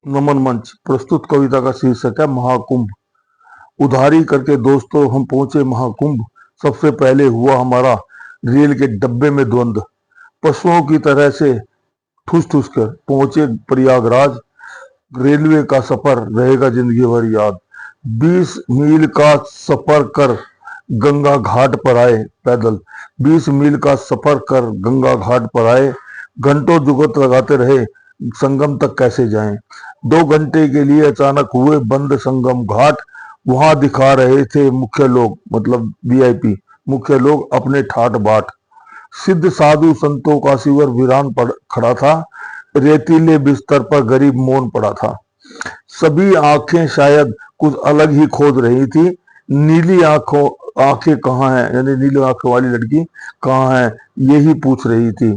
नमन मंच प्रस्तुत कविता का शीर्षक है महाकुंभ। उधारी करके दोस्तों हम पहुंचे महाकुंभ। सबसे पहले हुआ हमारा रेल के डब्बे में द्वंद्व। पशुओं की तरह से ठुस ठुस कर पहुंचे प्रयागराज। रेलवे का सफर रहेगा जिंदगी भर याद। 20 मील का सफर कर गंगा घाट पर आए पैदल। 20 मील का सफर कर गंगा घाट पर आए। घंटों जुगत लगाते रहे संगम तक कैसे जाएं। 2 घंटे के लिए अचानक हुए बंद संगम घाट। वहां दिखा रहे थे मुख्य लोग, मतलब वीआईपी मुख्य लोग, अपने ठाट बाट। सिद्ध साधु संतों का शिविर वीरान पड़ खड़ा था। रेतीले बिस्तर पर गरीब मौन पड़ा था। सभी आंखें शायद कुछ अलग ही खोज रही थी। नीली आंखें कहाँ हैं, यानी नीली आंखों वाली लड़की कहाँ है, यही पूछ रही थी।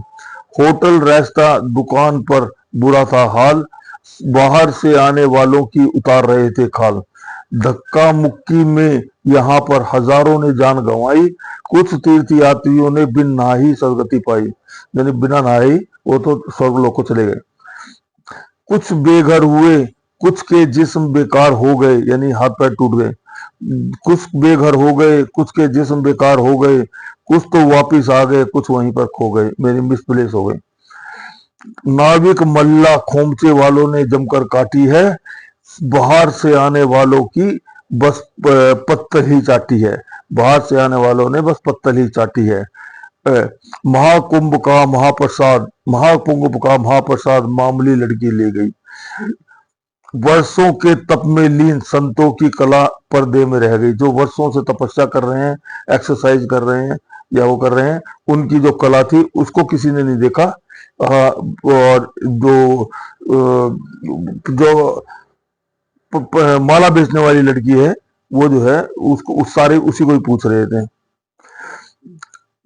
होटल रेस्ता दुकान पर बुरा था हाल। बाहर से आने वालों की उतार रहे थे खाल। धक्का मुक्की में यहाँ पर हजारों ने जान गंवाई। कुछ तीर्थ यात्रियों ने बिन नहाए ही सदगति पाई, यानी बिना नहाए वो तो स्वर्गलोक को चले गए। कुछ बेघर हुए, कुछ के जिस्म बेकार हो गए, यानी हाथ पैर टूट गए। कुछ बेघर हो गए, कुछ के जिस्म बेकार हो गए। कुछ तो वापिस आ गए, कुछ वहीं पर खो गए, मेरी मिसप्लेस हो गए। नाविक मल्ला खोमचे वालों ने जमकर काटी है। बाहर से आने वालों की बस पत्तल ही चाटी है। बाहर से आने वालों ने बस पत्तल ही चाटी है। महाकुंभ का महाप्रसाद मामूली लड़की ले गई। वर्षों के तप में लीन संतों की कला पर्दे में रह गई। जो वर्षों से तपस्या कर रहे हैं, एक्सरसाइज कर रहे हैं या वो कर रहे हैं, उनकी जो कला थी उसको किसी ने नहीं देखा। और जो माला बेचने वाली लड़की है वो जो है उसको उस सारे उसी को ही पूछ रहे थे।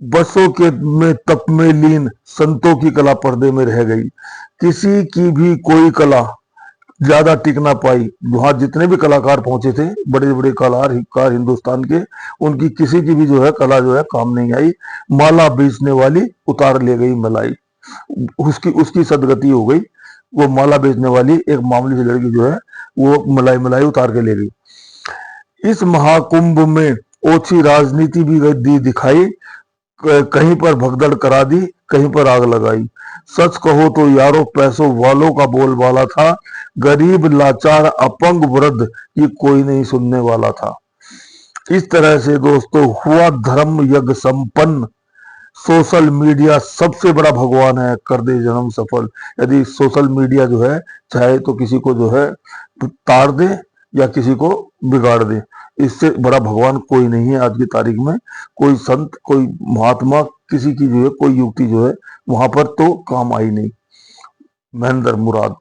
बसों के में तप में लीन संतों की कला पर्दे में रह गई। किसी की भी कोई कला ज्यादा टिक ना पाई। वहां जितने भी कलाकार पहुंचे थे, बड़े बड़े कलाकार हिंदुस्तान के, उनकी किसी की भी जो है कला जो है काम नहीं आई। माला बेचने वाली उतार ले गई मलाई। उसकी सदगति हो गई। वो माला बेचने वाली एक मामूली सी लड़की जो है वो मलाई मलाई उतार के ले गई। इस महाकुंभ में ओछी राजनीति भी दिखाई। कहीं पर भगदड़ करा दी, कहीं पर आग लगाई। सच कहो तो यारों पैसों वालों का बोलबाला था। गरीब लाचार अपंग वृद्ध की कोई नहीं सुनने वाला था। इस तरह से दोस्तों हुआ धर्म यज्ञ संपन्न। सोशल मीडिया सबसे बड़ा भगवान है, कर दे जन्म सफल। यदि सोशल मीडिया जो है चाहे तो किसी को जो है तार दे या किसी को बिगाड़ दे, इससे बड़ा भगवान कोई नहीं है आज की तारीख में। कोई संत, कोई महात्मा, किसी की जो है कोई युक्ति जो है वहां पर तो काम आई नहीं। महेंद्र मुराद।